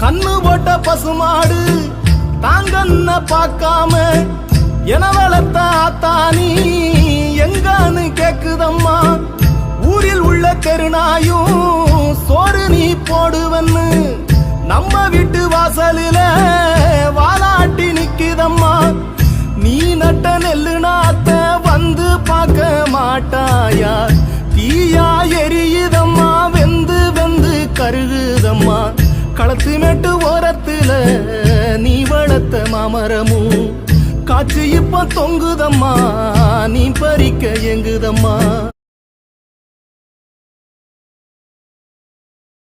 கண்ணு போட்ட பசுமாடு தாங்கன்ன பார்க்காம என வளர்த்த ஆத்தானி எங்கான்னு கேக்குதம்மா. ஊரில் உள்ள கருணாயும் சோறு நீ போடுவன்னு நம்ம வீட்டு வாசலில வாலாட்டி நிக்குதம்மா. நீ நட்ட நெல்லு நாத்த வந்து பார்க்க மாட்டாயா? தீயா எரியுதம்மா, வெந்து வெந்து கருகுதம்மா. களத்து நட்டு ஓரத்துல நீ வளர்த்த மாமரமும் காற்று இப்ப தொங்குதம்மா, நீ பறிக்க எங்குதம்மா.